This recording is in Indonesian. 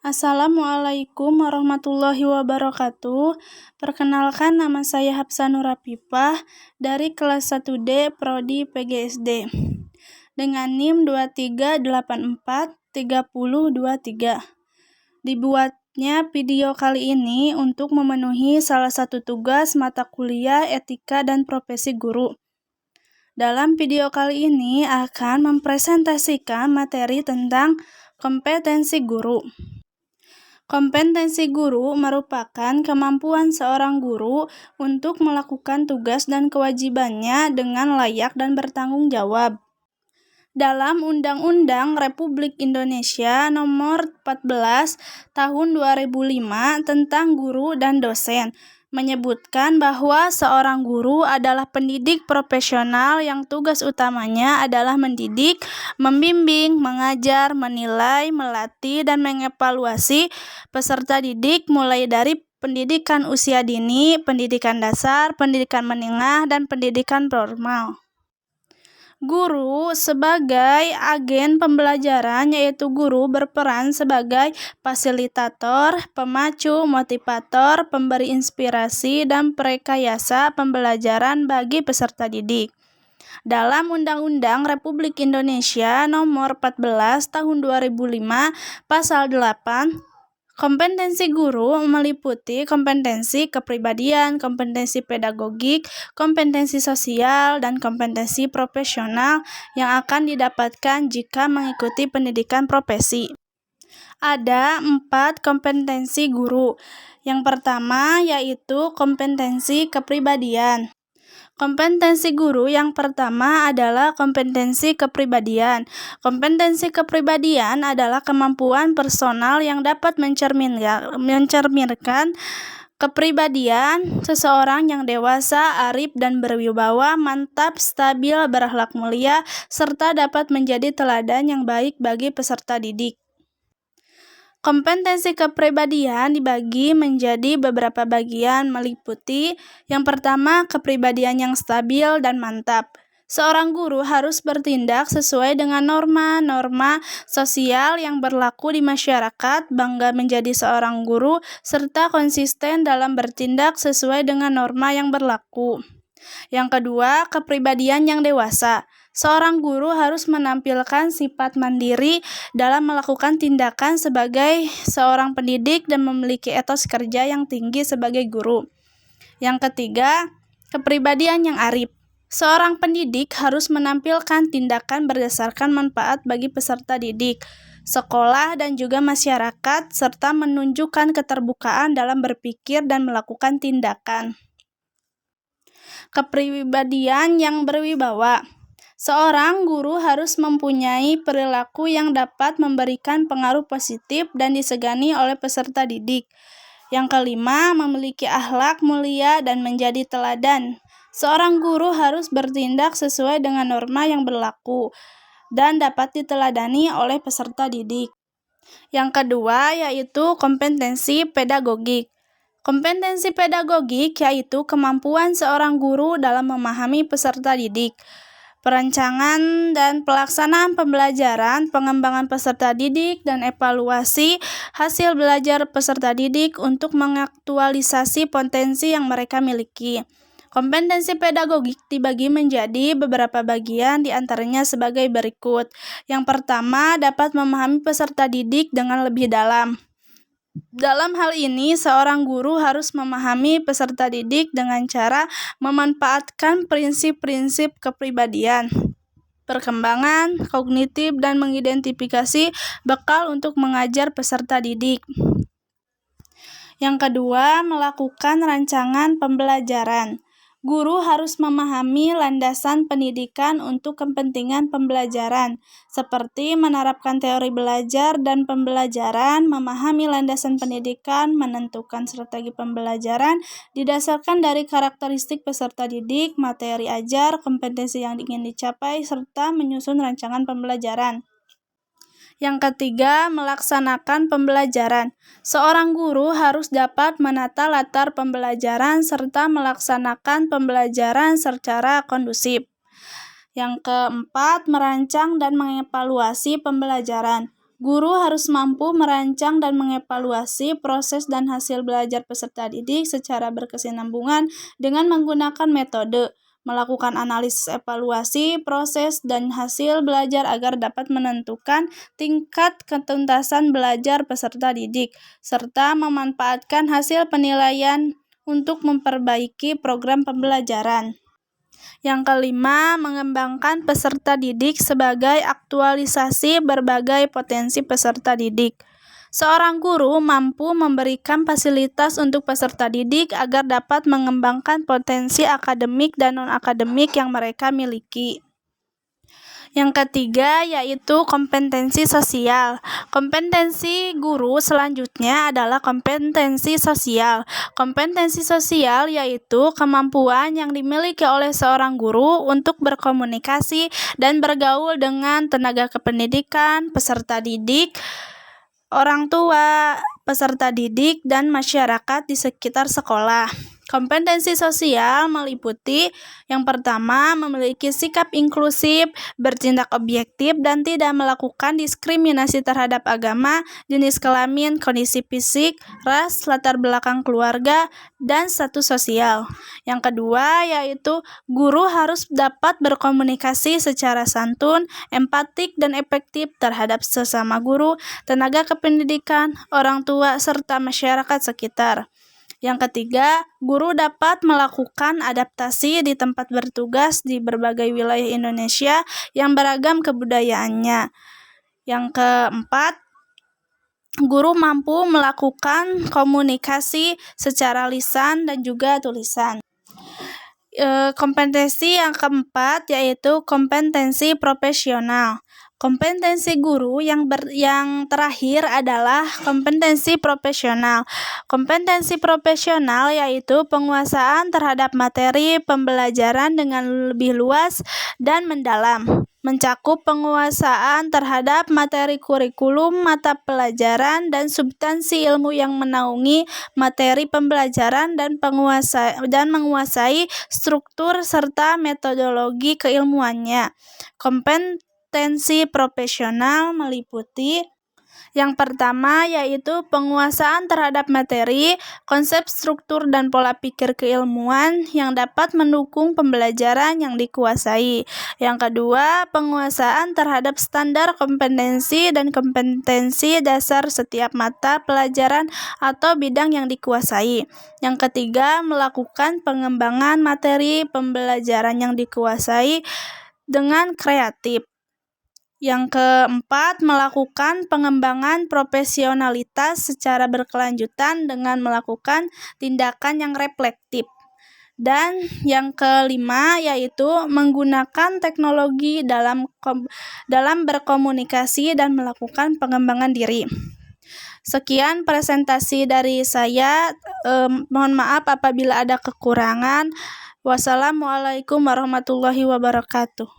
Assalamualaikum warahmatullahi wabarakatuh. Perkenalkan, nama saya Hafsah Nurapipah dari kelas 1D Prodi PGSD dengan NIM 23843023. Dibuatnya video kali ini untuk memenuhi salah satu tugas mata kuliah Etika dan Profesi Guru. Dalam video kali ini akan mempresentasikan materi tentang kompetensi guru. Kompetensi guru merupakan kemampuan seorang guru untuk melakukan tugas dan kewajibannya dengan layak dan bertanggung jawab. Dalam Undang-Undang Republik Indonesia Nomor 14 Tahun 2005 tentang guru dan dosen, menyebutkan bahwa seorang guru adalah pendidik profesional yang tugas utamanya adalah mendidik, membimbing, mengajar, menilai, melatih, dan mengevaluasi peserta didik mulai dari pendidikan usia dini, pendidikan dasar, pendidikan menengah, dan pendidikan formal. Guru sebagai agen pembelajaran, yaitu guru berperan sebagai fasilitator, pemacu, motivator, pemberi inspirasi, dan perekayasa pembelajaran bagi peserta didik. Dalam Undang-Undang Republik Indonesia Nomor 14 Tahun 2005 Pasal 8, kompetensi guru meliputi kompetensi kepribadian, kompetensi pedagogik, kompetensi sosial, dan kompetensi profesional yang akan didapatkan jika mengikuti pendidikan profesi. Ada 4 kompetensi guru. Yang pertama yaitu kompetensi kepribadian. Kompetensi guru yang pertama adalah kompetensi kepribadian. Kompetensi kepribadian adalah kemampuan personal yang dapat mencerminkan kepribadian seseorang yang dewasa, arif, dan berwibawa, mantap, stabil, berakhlak mulia, serta dapat menjadi teladan yang baik bagi peserta didik. Kompetensi kepribadian dibagi menjadi beberapa bagian, meliputi yang pertama, kepribadian yang stabil dan mantap. Seorang guru harus bertindak sesuai dengan norma-norma sosial yang berlaku di masyarakat, bangga menjadi seorang guru, serta konsisten dalam bertindak sesuai dengan norma yang berlaku. Yang kedua, kepribadian yang dewasa. Seorang guru harus menampilkan sifat mandiri dalam melakukan tindakan sebagai seorang pendidik dan memiliki etos kerja yang tinggi sebagai guru. Yang ketiga, kepribadian yang arif. Seorang pendidik harus menampilkan tindakan berdasarkan manfaat bagi peserta didik, sekolah, dan juga masyarakat, serta menunjukkan keterbukaan dalam berpikir dan melakukan tindakan. Kepribadian yang berwibawa. Seorang guru harus mempunyai perilaku yang dapat memberikan pengaruh positif dan disegani oleh peserta didik. Yang kelima, memiliki akhlak mulia dan menjadi teladan. Seorang guru harus bertindak sesuai dengan norma yang berlaku dan dapat diteladani oleh peserta didik. Yang kedua yaitu kompetensi pedagogik. Kompetensi pedagogik yaitu kemampuan seorang guru dalam memahami peserta didik, perancangan dan pelaksanaan pembelajaran, pengembangan peserta didik, dan evaluasi hasil belajar peserta didik untuk mengaktualisasi potensi yang mereka miliki. Kompetensi pedagogik dibagi menjadi beberapa bagian, diantaranya sebagai berikut. Yang pertama, dapat memahami peserta didik dengan lebih dalam. Dalam hal ini, seorang guru harus memahami peserta didik dengan cara memanfaatkan prinsip-prinsip kepribadian, perkembangan kognitif, dan mengidentifikasi bekal untuk mengajar peserta didik. Yang kedua, melakukan rancangan pembelajaran. Guru harus memahami landasan pendidikan untuk kepentingan pembelajaran, seperti menerapkan teori belajar dan pembelajaran, memahami landasan pendidikan, menentukan strategi pembelajaran, didasarkan dari karakteristik peserta didik, materi ajar, kompetensi yang ingin dicapai, serta menyusun rancangan pembelajaran. Yang ketiga, melaksanakan pembelajaran. Seorang guru harus dapat menata latar pembelajaran serta melaksanakan pembelajaran secara kondusif. Yang keempat, merancang dan mengevaluasi pembelajaran. Guru harus mampu merancang dan mengevaluasi proses dan hasil belajar peserta didik secara berkesinambungan dengan menggunakan metode, melakukan analisis evaluasi, proses, dan hasil belajar agar dapat menentukan tingkat ketuntasan belajar peserta didik, serta memanfaatkan hasil penilaian untuk memperbaiki program pembelajaran. Yang kelima, mengembangkan peserta didik sebagai aktualisasi berbagai potensi peserta didik. Seorang guru mampu memberikan fasilitas untuk peserta didik agar dapat mengembangkan potensi akademik dan non-akademik yang mereka miliki. Yang ketiga yaitu kompetensi sosial. Kompetensi guru selanjutnya adalah kompetensi sosial. Kompetensi sosial yaitu kemampuan yang dimiliki oleh seorang guru untuk berkomunikasi dan bergaul dengan tenaga kependidikan, peserta didik, orang tua, peserta didik, dan masyarakat di sekitar sekolah. Kompetensi sosial meliputi yang pertama, memiliki sikap inklusif, bertindak objektif, dan tidak melakukan diskriminasi terhadap agama, jenis kelamin, kondisi fisik, ras, latar belakang keluarga, dan status sosial. Yang kedua yaitu guru harus dapat berkomunikasi secara santun, empatik, dan efektif terhadap sesama guru, tenaga kependidikan, orang tua, serta masyarakat sekitar. Yang ketiga, guru dapat melakukan adaptasi di tempat bertugas di berbagai wilayah Indonesia yang beragam kebudayaannya. Yang keempat, guru mampu melakukan komunikasi secara lisan dan juga tulisan. Kompetensi yang keempat yaitu kompetensi profesional. Kompetensi guru yang terakhir adalah kompetensi profesional. Kompetensi profesional yaitu penguasaan terhadap materi pembelajaran dengan lebih luas dan mendalam, mencakup penguasaan terhadap materi kurikulum, mata pelajaran, dan substansi ilmu yang menaungi materi pembelajaran dan menguasai struktur serta metodologi keilmuannya. Kompetensi profesional meliputi yang pertama yaitu penguasaan terhadap materi, konsep, struktur, dan pola pikir keilmuan yang dapat mendukung pembelajaran yang dikuasai. Yang kedua, penguasaan terhadap standar kompetensi dan kompetensi dasar setiap mata pelajaran atau bidang yang dikuasai. Yang ketiga, melakukan pengembangan materi pembelajaran yang dikuasai dengan kreatif. Yang keempat, melakukan pengembangan profesionalitas secara berkelanjutan dengan melakukan tindakan yang reflektif. Dan yang kelima yaitu menggunakan teknologi dalam berkomunikasi dan melakukan pengembangan diri. Sekian presentasi dari saya. Mohon maaf apabila ada kekurangan. Wassalamualaikum warahmatullahi wabarakatuh.